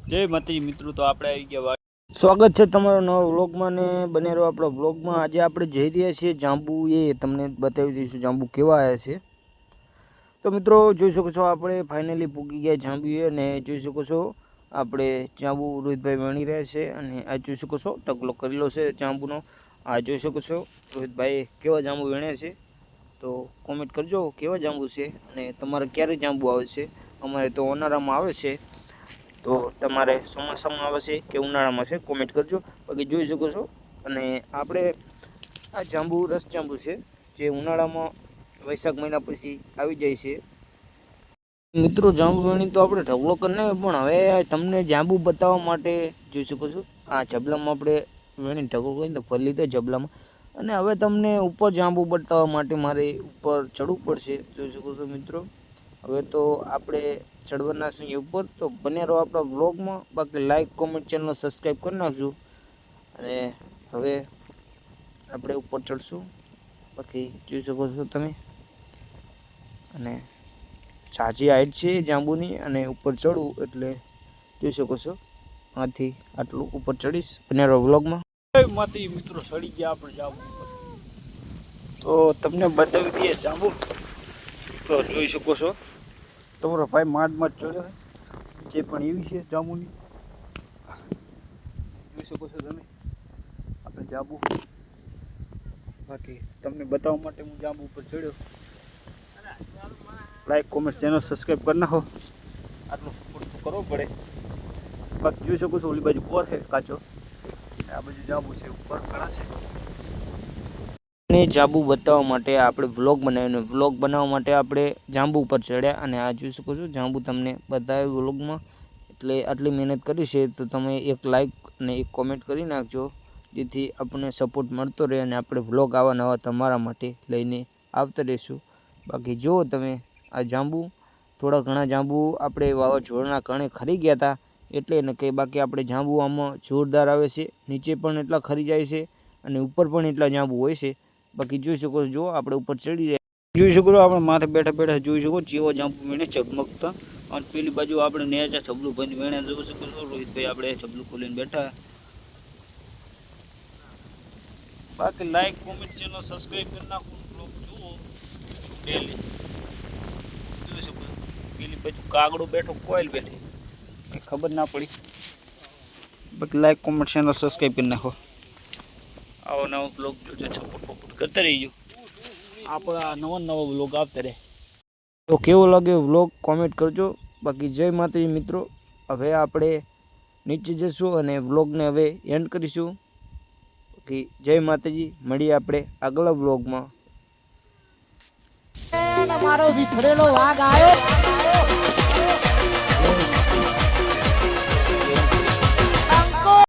જય માતાજી મિત્રો, તો આપણે આવી ગયા સ્વાગત છે તમારો નવા વ્લોગમાં ને બને રહો આપણો વ્લોગમાં। આજે આપણે જઈ રહ્યા છીએ જાંબુ, એ તમને બતાવી દઈશું જાંબુ કેવા આવ્યા છે। તો મિત્રો જોઈ શકો છો આપણે ફાઇનલી પૂગી ગયા જાંબુ અને જોઈ શકો છો આપણે જાંબુ રોહિતભાઈ વણી રહ્યા છે અને આ જોઈ શકો છો ટકલો કરેલો છે જાંબુનો। આ જોઈ શકો છો રોહિતભાઈ કેવા જાંબુ વીણ્યા છે, તો કોમેન્ટ કરજો કેવા જાંબુ છે અને તમારે ક્યારે જાંબુ આવે છે। અમારે તો ઉનાળામાં આવે છે, તો તમારે ચોમાસામાં આવે છે કે ઉનાળામાં છે કોમેન્ટ કરજો। બાકી જોઈ શકો છો અને આપણે આ જાંબુ રસ જાંબુ છે જે ઉનાળામાં વૈશાખ મહિના પછી આવી જાય છે। મિત્રો જાંબુ વીણી તો આપણે ઢગલો કરીને પણ હવે તમને જાંબુ બતાવવા માટે જોઈ શકો છો આ જબલામાં આપણે વીણી ઢગલો કરીને તો ફરી લીધો જબલામાં, અને હવે તમને ઉપર જાંબુ બતાવવા માટે મારે ઉપર ચડવું પડશે। જોઈ શકો છો મિત્રો હવે તો આપણે ચડવાના છીએ ઉપર, તો બને રહો આપણા વ્લોગમાં। બાકી લાઈક કોમેન્ટ ચેનલ સબસ્ક્રાઈબ કરી નાખજો અને હવે આપણે ઉપર ચડશું। બાકી જોઈ શકો છો તમે અને ઝાઝી હાઈટ છે જાંબુની અને ઉપર ચડવું એટલે જોઈ શકો છો આથી આટલું ઉપર ચડીશ। બને રહો વ્લોગમાં। જય માતાજી મિત્રો, સડી ગયા આપણે જાંબુ તો તમને બતાવી દઈએ જાંબુ। તો જોઈ શકો છો તમારો ભાઈ માંડ ચડ્યો છે, જે પણ એવી છે જાંબુની જોઈ શકો છો તમે આપણે જાંબુ। બાકી તમને બતાવવા માટે હું જાંબુ ઉપર ચડ્યો। લાઈક કોમેન્ટ ચેનલ સબસ્ક્રાઈબ કરી નાખો, આટલું સપોર્ટ તો કરવો પડે। બાકી જોઈ શકો છો ઓલી બાજુ કોર છે કાચો, આ બાજુ જાંબુ છે ઉપર ઘણા છે। ને જાંબુ બતાવવા માટે આપણે વ્લોગ બનાવ્યો, વ્લોગ બનાવવા માટે આપણે જાંબુ ઉપર ચડ્યા અને આ જોઈ શકો છો જાંબુ તમને બતાવ્યું વ્લોગમાં। એટલે આટલી મહેનત કરી છે તો તમે એક લાઈક અને એક કોમેન્ટ કરી નાખજો, જેથી આપણને સપોર્ટ મળતો રહે અને આપણે વ્લોગ આવા નવા તમારા માટે લઈને આવતા રહીશું। બાકી જુઓ તમે આ જાંબુ, થોડા ઘણા જાંબુ આપણે વાવાઝોડાના કારણે ખરી ગયા હતા એટલે ને કે બાકી આપણે જાંબુ આમાં જોરદાર આવે છે, નીચે પણ એટલા ખરી જાય છે અને ઉપર પણ એટલા જાંબુ હોય છે। બાકી જોઈ શકો છો જો આપણે ઉપર ચડી જાય, જોઈ શકો છો આપણે માથે બેઠા બેઠા જોઈ શકો જેવો જાંબુ વીણે ચગમગતા, અને પેલી બાજુ આપણે નેચા છબલું ભાઈ વીણે જોઈ શકો છો રોહિતભાઈ આપણે છબલું ખોલીને બેઠા। બાકી લાઈક કોમેન્ટ ચેનલ સબસ્ક્રાઈબ કરી નાખો, બ્લોગ જુઓ ડેલી જોઈ શકો છો। પેલી બાજુ કાગડો બેઠો, કોઈલ બેઠી, કંઈ ખબર ના પડી। બાકી લાઈક કોમેન્ટ ચેનલ સબસ્ક્રાઈબ કરી નાખો, આવો નવો બ્લોગ જોજો, સપોર્ટ કરતા રહીજો, આપણા નવા બ્લોગ આવતા રહે। તો કેવો લાગ્યો વ્લોગ કોમેન્ટ કરજો। બાકી જય માતાજી મિત્રો, હવે આપણે નીચે જઈશું અને વ્લોગને હવે એન્ડ કરીશું। બાકી જય માતાજી, મળીએ આપણે આગલા વ્લોગમાં। મારો વિખરેલો વાઘ આવ્યો।